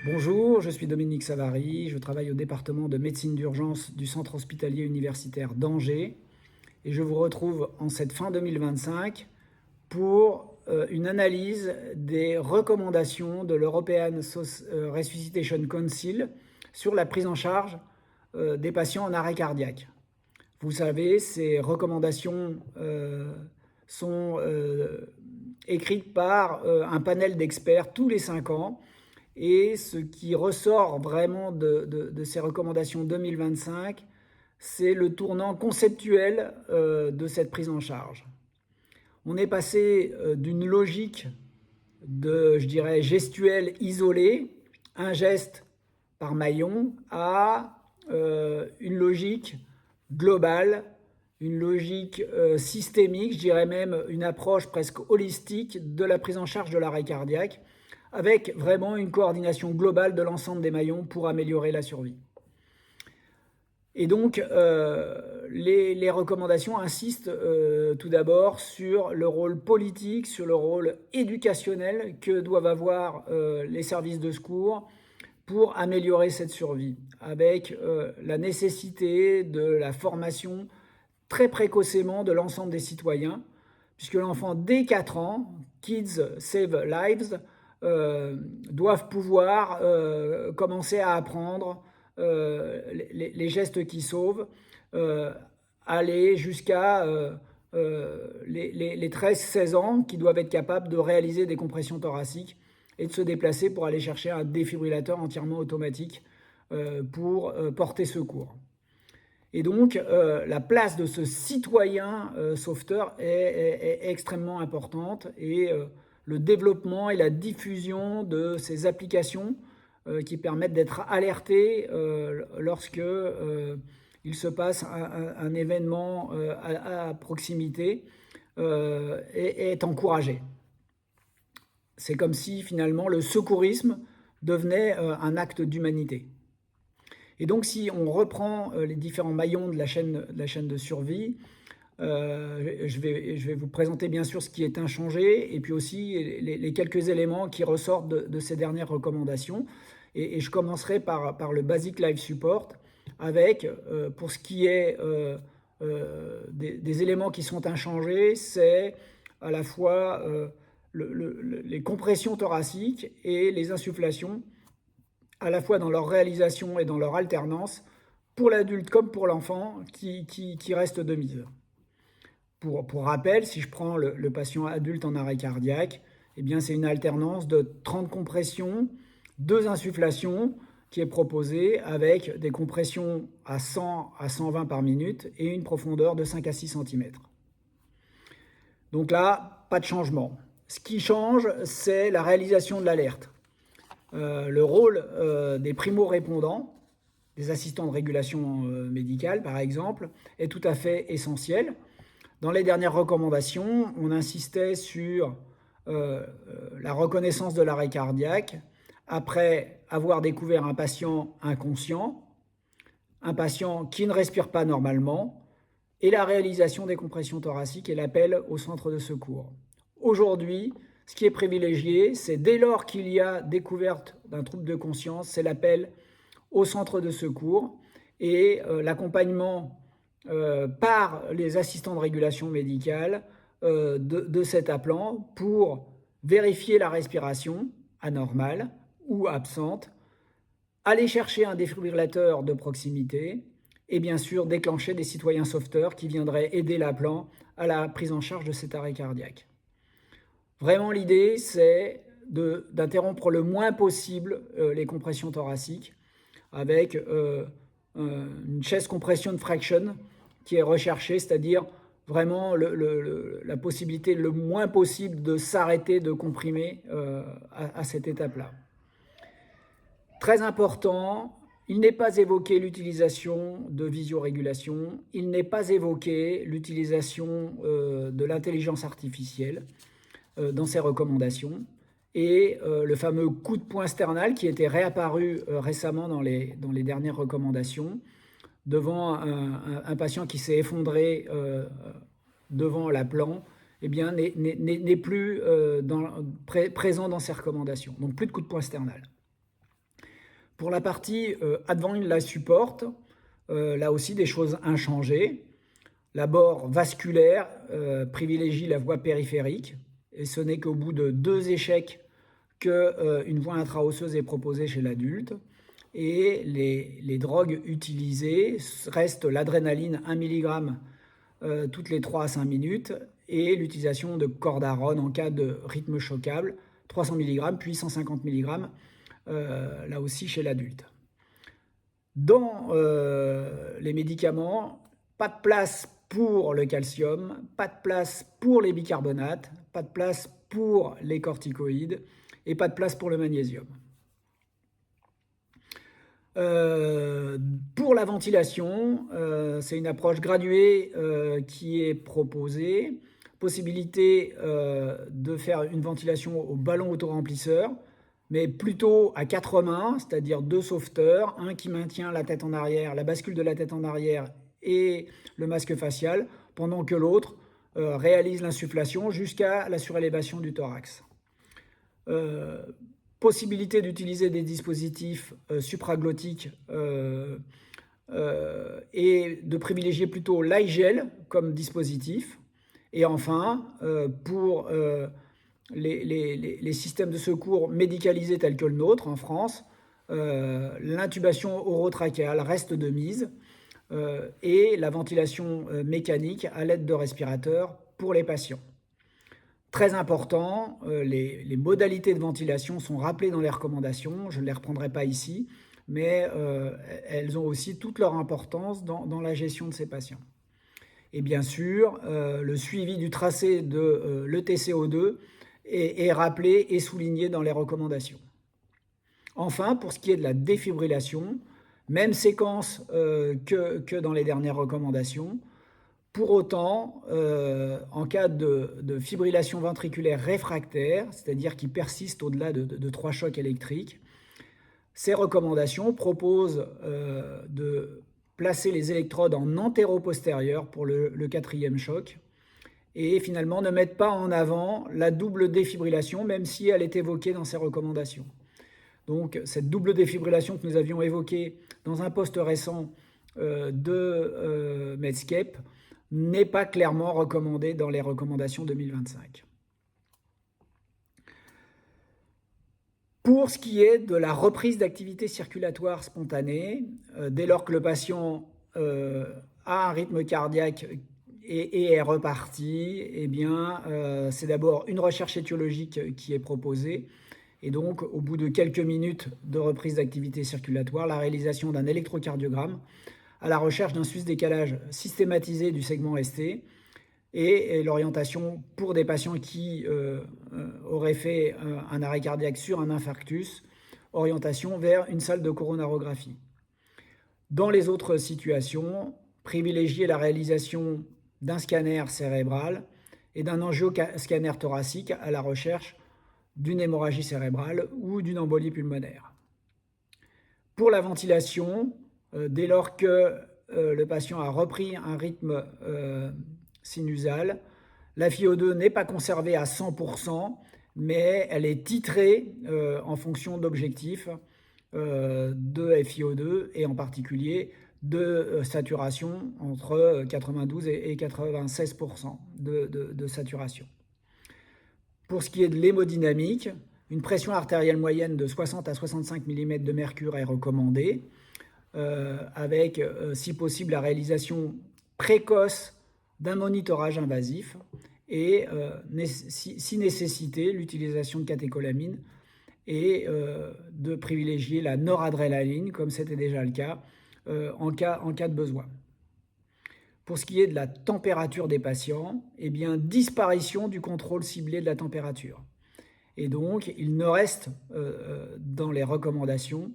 Bonjour, je suis Dominique Savary, je travaille au département de médecine d'urgence du centre hospitalier universitaire d'Angers et je vous retrouve en cette fin 2025 pour une analyse des recommandations de l'European Resuscitation Council sur la prise en charge des patients en arrêt cardiaque. Vous savez, ces recommandations sont écrites par un panel d'experts tous les 5 ans. Et ce qui ressort vraiment de ces recommandations 2025, c'est le tournant conceptuel de cette prise en charge. On est passé d'une logique de, je dirais, gestuelle isolée, un geste par maillon, à une logique globale, une logique systémique, je dirais même une approche presque holistique de la prise en charge de l'arrêt cardiaque, avec vraiment une coordination globale de l'ensemble des maillons pour améliorer la survie. Et donc, les recommandations insistent tout d'abord sur le rôle politique, sur le rôle éducationnel que doivent avoir les services de secours pour améliorer cette survie, avec la nécessité de la formation très précocement de l'ensemble des citoyens, puisque l'enfant, dès 4 ans, Kids Save Lives, doivent pouvoir commencer à apprendre les gestes qui sauvent, aller jusqu'à les 13-16 ans qui doivent être capables de réaliser des compressions thoraciques et de se déplacer pour aller chercher un défibrillateur entièrement automatique pour porter secours. Et donc, la place de ce citoyen sauveteur est extrêmement importante et le développement et la diffusion de ces applications qui permettent d'être alertés lorsque il se passe un événement à proximité est encouragé. C'est comme si finalement le secourisme devenait un acte d'humanité. Et donc si on reprend les différents maillons de la chaîne de survie, je vais vous présenter bien sûr ce qui est inchangé et puis aussi les quelques éléments qui ressortent de ces dernières recommandations. Et je commencerai par le Basic Life Support avec, pour ce qui est des éléments qui sont inchangés, c'est à la fois les compressions thoraciques et les insufflations, à la fois dans leur réalisation et dans leur alternance, pour l'adulte comme pour l'enfant, qui reste de mise. Pour rappel, si je prends le patient adulte en arrêt cardiaque, eh bien c'est une alternance de 30 compressions, 2 insufflations qui est proposée avec des compressions à 100 à 120 par minute et une profondeur de 5 à 6 cm. Donc là, pas de changement. Ce qui change, c'est la réalisation de l'alerte. Le rôle des primo-répondants, des assistants de régulation médicale par exemple, est tout à fait essentiel. Dans les dernières recommandations, on insistait sur la reconnaissance de l'arrêt cardiaque après avoir découvert un patient inconscient, un patient qui ne respire pas normalement, et la réalisation des compressions thoraciques et l'appel au centre de secours. Aujourd'hui, ce qui est privilégié, c'est dès lors qu'il y a découverte d'un trouble de conscience, c'est l'appel au centre de secours et l'accompagnement par les assistants de régulation médicale de cet appelant pour vérifier la respiration anormale ou absente, aller chercher un défibrillateur de proximité et bien sûr déclencher des citoyens sauveteurs qui viendraient aider l'appelant à la prise en charge de cet arrêt cardiaque. Vraiment, l'idée, c'est d'interrompre le moins possible les compressions thoraciques avec une chest compression fraction qui est recherchée, c'est-à-dire vraiment la possibilité le moins possible de s'arrêter de comprimer à cette étape-là. Très important, il n'est pas évoqué l'utilisation de visorégulation, il n'est pas évoqué l'utilisation de l'intelligence artificielle dans ces recommandations. Et le fameux coup de poing sternal qui était réapparu récemment dans les dernières recommandations devant un patient qui s'est effondré devant l'appelant, n'est plus présent dans ces recommandations. Donc plus de coup de poing sternal. Pour la partie Advent la supporte, là aussi des choses inchangées. L'abord vasculaire privilégie la voie périphérique, et ce n'est qu'au bout de 2 échecs qu'une voie intra-osseuse est proposée chez l'adulte. Et les drogues utilisées restent l'adrénaline 1 mg toutes les 3 à 5 minutes et l'utilisation de cordarone en cas de rythme choquable, 300 mg puis 150 mg, là aussi chez l'adulte. Dans les médicaments, pas de place pour le calcium, pas de place pour les bicarbonates, pas de place pour les corticoïdes et pas de place pour le magnésium. Pour la ventilation, c'est une approche graduée qui est proposée. Possibilité de faire une ventilation au ballon autoremplisseur, mais plutôt à 4 mains, c'est-à-dire 2 sauveteurs, un qui maintient la tête en arrière, la bascule de la tête en arrière et le masque facial, pendant que l'autre réalise l'insufflation jusqu'à la surélévation du thorax. Possibilité d'utiliser des dispositifs supraglottiques et de privilégier plutôt l'AIGEL comme dispositif. Et enfin, pour les systèmes de secours médicalisés tels que le nôtre en France, l'intubation orotrachéale reste de mise et la ventilation mécanique à l'aide de respirateurs pour les patients. Très important, les modalités de ventilation sont rappelées dans les recommandations, je ne les reprendrai pas ici, mais elles ont aussi toute leur importance dans la gestion de ces patients. Et bien sûr, le suivi du tracé de l'ETCO2 est rappelé et souligné dans les recommandations. Enfin, pour ce qui est de la défibrillation, même séquence que dans les dernières recommandations. Pour autant, en cas de fibrillation ventriculaire réfractaire, c'est-à-dire qui persiste au-delà de 3 chocs électriques, ces recommandations proposent de placer les électrodes en antéro-postérieur pour le 4e choc et finalement ne mettent pas en avant la double défibrillation, même si elle est évoquée dans ces recommandations. Donc cette double défibrillation que nous avions évoquée dans un post récent de Medscape n'est pas clairement recommandée dans les recommandations 2025. Pour ce qui est de la reprise d'activité circulatoire spontanée, dès lors que le patient a un rythme cardiaque et est reparti, eh bien, c'est d'abord une recherche étiologique qui est proposée. Et donc, au bout de quelques minutes de reprise d'activité circulatoire, la réalisation d'un électrocardiogramme à la recherche d'un sus-décalage systématisé du segment ST et l'orientation pour des patients qui auraient fait un arrêt cardiaque sur un infarctus, orientation vers une salle de coronarographie. Dans les autres situations, privilégier la réalisation d'un scanner cérébral et d'un angioscanner thoracique à la recherche d'une hémorragie cérébrale ou d'une embolie pulmonaire. Pour la ventilation, dès lors que le patient a repris un rythme sinusal, la FiO2 n'est pas conservée à 100%, mais elle est titrée en fonction d'objectifs de FiO2 et en particulier de saturation entre 92 et 96% de saturation. Pour ce qui est de l'hémodynamique, une pression artérielle moyenne de 60 à 65 mm de mercure est recommandée, avec, si possible, la réalisation précoce d'un monitorage invasif et, si nécessité, l'utilisation de catécholamine et de privilégier la noradrénaline, comme c'était déjà le cas, en cas de besoin. Pour ce qui est de la température des patients, eh bien, disparition du contrôle ciblé de la température. Et donc, il ne reste dans les recommandations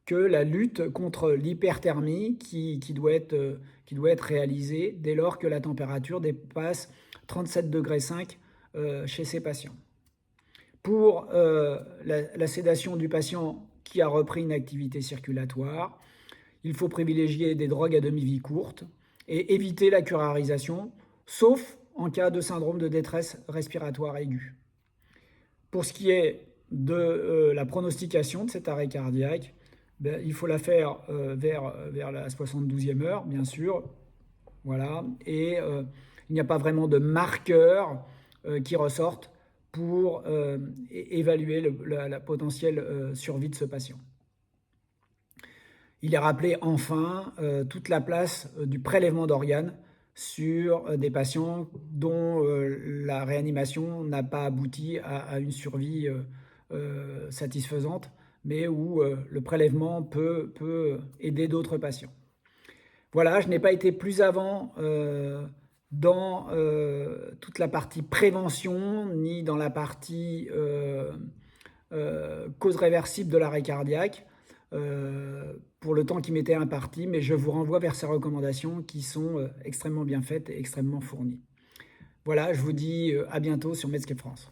que la lutte contre l'hyperthermie qui doit être réalisée dès lors que la température dépasse 37,5 degrés chez ces patients. Pour la sédation du patient qui a repris une activité circulatoire, il faut privilégier des drogues à demi-vie courte et éviter la curarisation, sauf en cas de syndrome de détresse respiratoire aiguë. Pour ce qui est de la pronostication de cet arrêt cardiaque, il faut la faire vers la 72e heure, bien sûr. Voilà. Et il n'y a pas vraiment de marqueurs qui ressortent pour évaluer la potentielle survie de ce patient. Il est rappelé enfin toute la place du prélèvement d'organes sur des patients dont la réanimation n'a pas abouti à une survie satisfaisante, mais où le prélèvement peut aider d'autres patients. Voilà, je n'ai pas été plus avant dans toute la partie prévention, ni dans la partie cause réversible de l'arrêt cardiaque, pour le temps qui m'était imparti, mais je vous renvoie vers ces recommandations qui sont extrêmement bien faites et extrêmement fournies. Voilà, je vous dis à bientôt sur Medscape France.